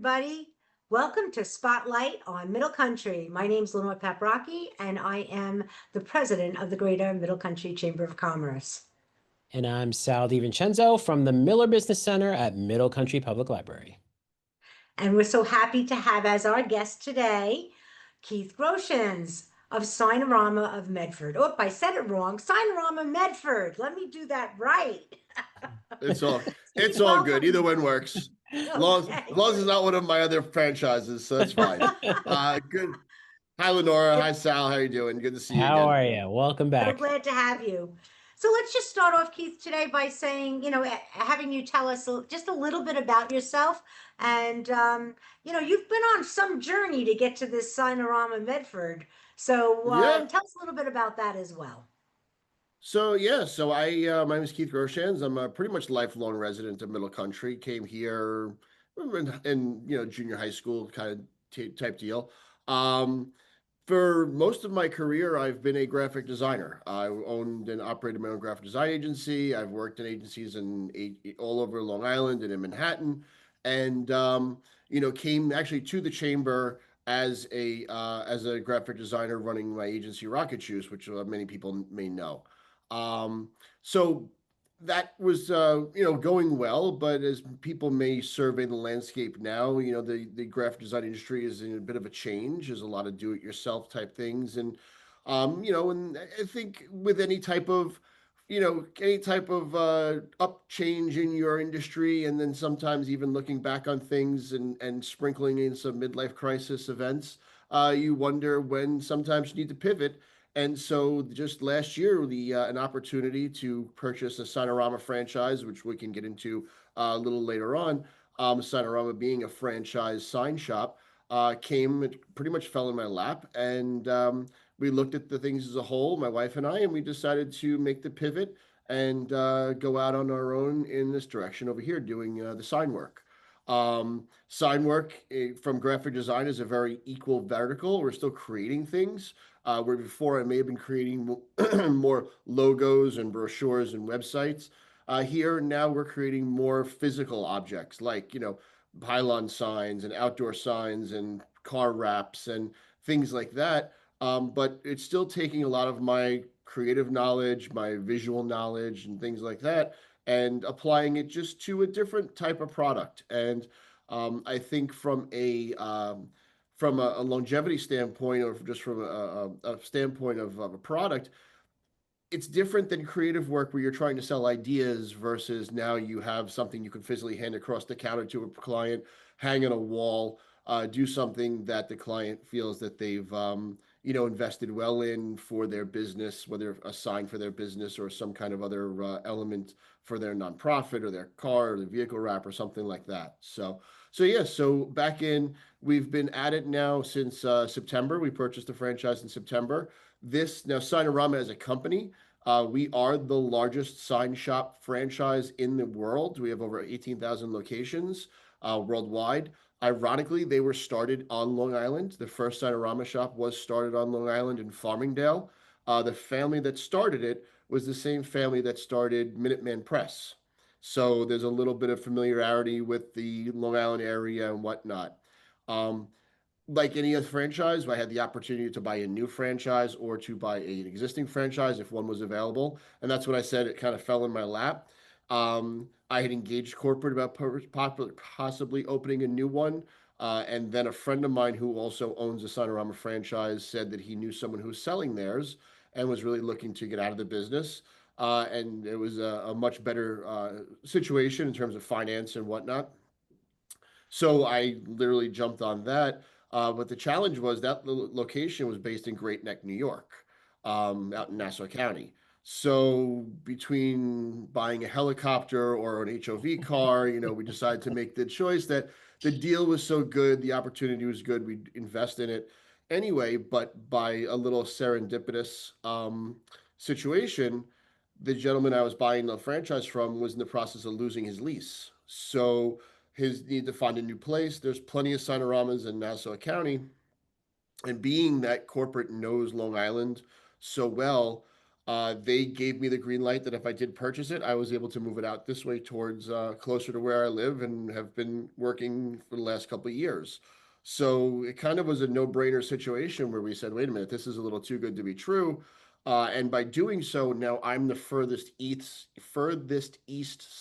everybody. Welcome to Spotlight on Middle Country. My name's Lenore Paprocki, and I am the president of the Greater Middle Country Chamber of Commerce. And I'm Sal DiVincenzo from the Miller Business Center at Middle Country Public Library. And we're so happy to have as our guest today, Keith Groshans of Sign-o-rama of Medford. Oh, I said it wrong. Sign-o-rama Medford. Let me do that right. It's all it's all good. Welcome. Either one works. Okay. As long as it's not one of my other franchises, so that's fine. Good. Hi, Lenora. Hi, Sal. How you doing? Good to see you How again. are you? Welcome So back. glad to have you. So let's just start off, Keith, today by saying, having you tell us just a little bit about yourself. And, you've been on some journey to get to this Sign-o-rama Medford. So Yeah. tell us a little bit about that as well. So my name is Keith Groshans. I'm a pretty much lifelong resident of Middle Country. Came here in junior high school kind of type deal. Um, For most of my career, I've been a graphic designer. I owned and operated my own graphic design agency. I've worked in agencies all over Long Island and in Manhattan, and came actually to the chamber as a graphic designer running my agency Rocket Shoes, which many people may know. Um, so that was going well, but as people may survey the landscape now, the graphic design industry is in a bit of a change. There's a lot of do-it-yourself type things, and I think with any type of up change in your industry, and then sometimes even looking back on things and sprinkling in some midlife crisis events, you wonder when sometimes you need to pivot. And so just last year, the an opportunity to purchase a Sign-o-rama franchise, which we can get into a little later on. Sign-o-rama being a franchise sign shop, it pretty much fell in my lap, and we looked at the things as a whole, my wife and I, and we decided to make the pivot and go out on our own in this direction over here, doing the sign work. Sign work from graphic design is a very equal vertical. We're still creating things where before I may have been creating more logos and brochures and websites. Here now we're creating more physical objects like, pylon signs and outdoor signs and car wraps and things like that. But it's still taking a lot of my creative knowledge, my visual knowledge, and things like that, and applying it just to a different type of product. And I think from a longevity standpoint, or just from a standpoint of a product, it's different than creative work where you're trying to sell ideas versus now you have something you can physically hand across the counter to a client, hang on a wall, do something that the client feels that they've invested well in for their business, whether a sign for their business or some kind of other element for their nonprofit or their car or the vehicle wrap or something like that. So back in, we've been at it now since September. We purchased the franchise in September. This now Sign-o-rama as a company, we are the largest sign shop franchise in the world. We have over 18,000 locations worldwide. Ironically, they were started on Long Island. The first Sign-o-rama shop was started on Long Island in Farmingdale. The family that started it was the same family that started Minuteman Press. So there's a little bit of familiarity with the Long Island area and whatnot. Um, like any other franchise, I had the opportunity to buy a new franchise or to buy an existing franchise if one was available. And that's what I said. It kind of fell in my lap. I had engaged corporate about possibly opening a new one. And then a friend of mine who also owns a Sign-o-rama franchise said that he knew someone who was selling theirs and was really looking to get out of the business. And it was a much better situation in terms of finance and whatnot. So I literally jumped on that. But the challenge was that the location was based in Great Neck, New York, out in Nassau County. So between buying a helicopter or an HOV car, we decided to make the choice that the deal was so good, the opportunity was good, we'd invest in it anyway. But by a little serendipitous situation, the gentleman I was buying the franchise from was in the process of losing his lease. So his need to find a new place. There's plenty of Sign-o-ramas in Nassau County, and being that corporate knows Long Island so well, They gave me the green light that if I did purchase it, I was able to move it out this way towards closer to where I live and have been working for the last couple of years. So it kind of was a no-brainer situation where we said, wait a minute, this is a little too good to be true. And by doing so, now I'm the furthest east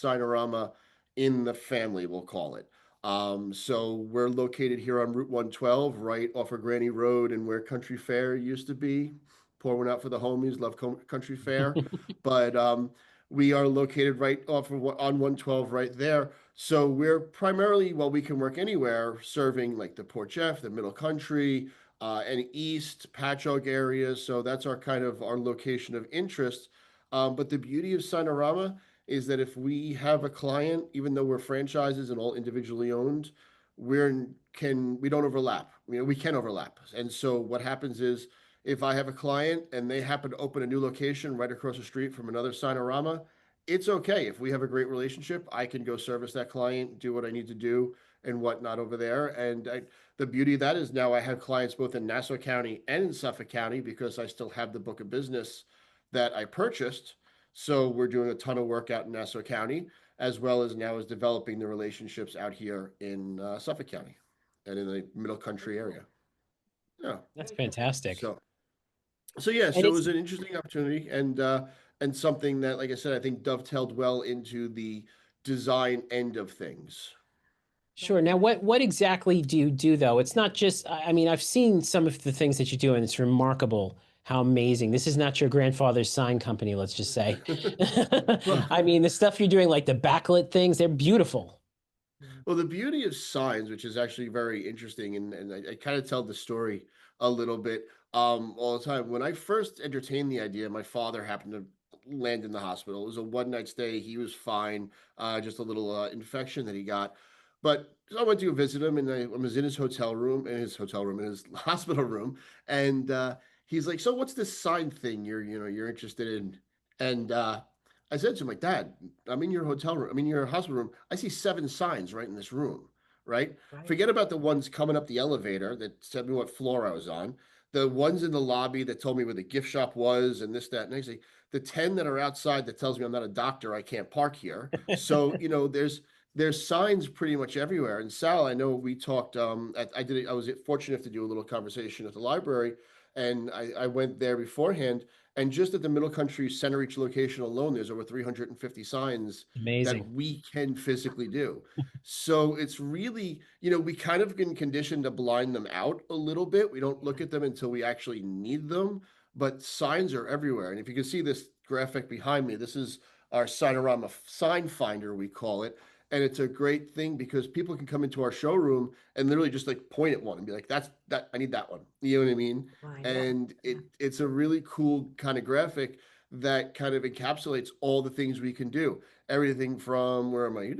Sign-o-rama in the family, we'll call it. So we're located here on Route 112, right off of Granny Road and where Country Fair used to be. Pour one out for the homies, love Country Fair. But we are located right off of on 112 right there. So we're primarily, well, we can work anywhere, serving like the Port Jeff, the Middle Country, and East Patchogue areas. So that's our kind of our location of interest. But the beauty of Sign-o-rama is that if we have a client, even though we're franchises and all individually owned, we don't overlap. We can overlap. And so what happens is if I have a client and they happen to open a new location right across the street from another Sign-o-rama, it's okay. If we have a great relationship, I can go service that client, do what I need to do and whatnot over there. The beauty of that is now I have clients both in Nassau County and in Suffolk County because I still have the book of business that I purchased. So we're doing a ton of work out in Nassau County, as well as now is developing the relationships out here in Suffolk County and in the Middle Very Country cool. area. Yeah. That's Very cool. fantastic. So yeah, And so it it's was an interesting opportunity and something that, like I said, I think dovetailed well into the design end of things. sure. Right. Now, what exactly do you do though? It's not just, I mean, I've seen some of the things that you do, and it's remarkable how amazing. This is not your grandfather's sign company, let's just say. Well, I mean, the stuff you're doing, like the backlit things, they're beautiful. Mm. Well, the beauty of signs, which is actually very interesting, and I kind of tell the story a little bit all the time. When I first entertained the idea, my father happened to land in the hospital. It was a one night stay. He was fine, just a little infection that he got. But so I went to visit him, and I was in his hotel room, in his hospital room, and he's like, "So what's this sign thing you're interested in?" And I said to him, like, Dad, I'm in your hotel room. I'm in your hospital room. I see 7 signs right in this room, right? Right. Forget about the ones coming up the elevator that said me what floor I was on. The ones in the lobby that told me where the gift shop was and this, that, and next thing. The 10 that are outside that tells me I'm not a doctor, I can't park here. So, there's signs pretty much everywhere. And Sal, I know we talked, I was fortunate to do a little conversation at the library and I went there beforehand and just at the Middle Country Center Each location alone, there's over 350 signs that Amazing. we can physically do. So it's really, we kind of been conditioned to blind them out a little bit. We don't look Yeah. at them until we actually need them, but signs are everywhere. And if you can see this graphic behind me, this is our Sign-o-rama sign finder, we call it. And it's a great thing because people can come into our showroom and literally just like point at one and be like, that's that, I need that one. You know what I mean? Fine. Yeah. And Yeah. it's a really cool kind of graphic that kind of encapsulates all the things we can do. Everything from where am I?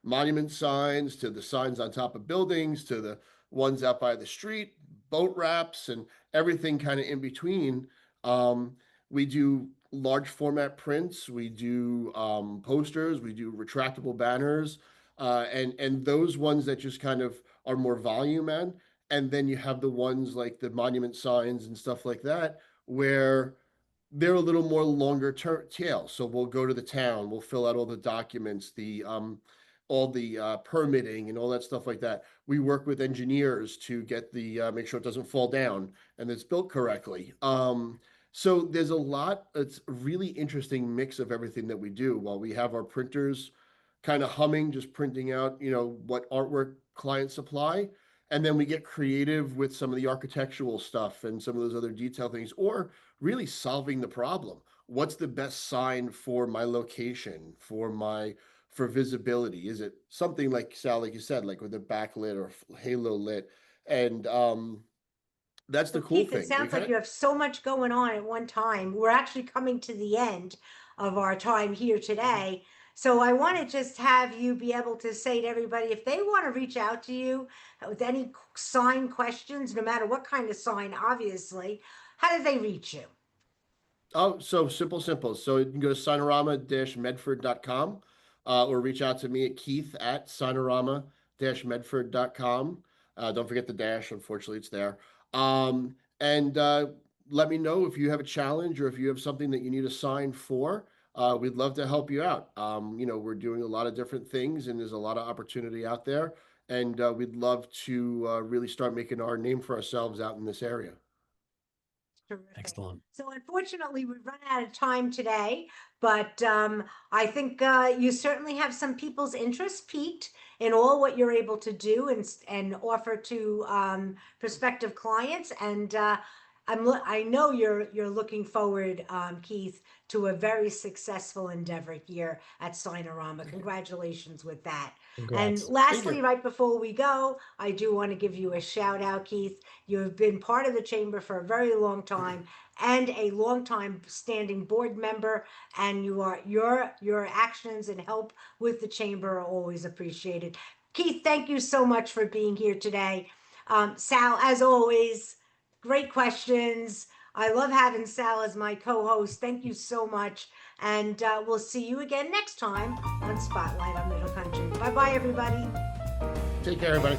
Monument signs to the signs on top of buildings to the ones out by the street, boat wraps, and everything kind of in between. Um, we do large format prints, we do posters, we do retractable banners, and those ones that just kind of are more volume and then you have the ones like the monument signs and stuff like that, where they're a little more longer tail. So we'll go to the town, we'll fill out all the documents, all the permitting and all that stuff like that. We work with engineers to get make sure it doesn't fall down and it's built correctly. So there's a lot. It's a really interesting mix of everything that we do. While we have our printers kind of humming, just printing out, what artwork clients supply. And then we get creative with some of the architectural stuff and some of those other detail things, or really solving the problem. What's the best sign for my location, for visibility? Is it something like Sal, like you said, like with a backlit or halo lit? And that's So, the cool Keith, it thing. We sounds kind like of you have so much going on at one time. We're actually coming to the end of our time here today. So, I want to just have you be able to say to everybody if they want to reach out to you with any sign questions, no matter what kind of sign, obviously, how do they reach you? Oh, so simple. So you can go to signorama-medford.com or reach out to me at Keith at signorama-medford.com. Don't forget the dash, unfortunately, it's there. And let me know if you have a challenge or if you have something that you need a sign for. We'd love to help you out. We're doing a lot of different things and there's a lot of opportunity out there. And we'd love to really start making our name for ourselves out in this area. Terrific. Excellent. So unfortunately, we've run out of time today, but I think you certainly have some people's interest piqued in all what you're able to do and offer to prospective clients. And I know you're looking forward, Keith, to a very successful endeavor here at Sign-o-rama. Congratulations with that. And Congrats. lastly, you. right before we go, I do want to give you a shout out, Keith. You have been part of the chamber for a very long time and a long time standing board member, and your actions and help with the chamber are always appreciated. Keith, thank you so much for being here today. Sal, as always, great questions. I love having Sal as my co-host. Thank you so much. And we'll see you again next time on Spotlight on Middle Country. Bye bye, everybody. Take care, everybody.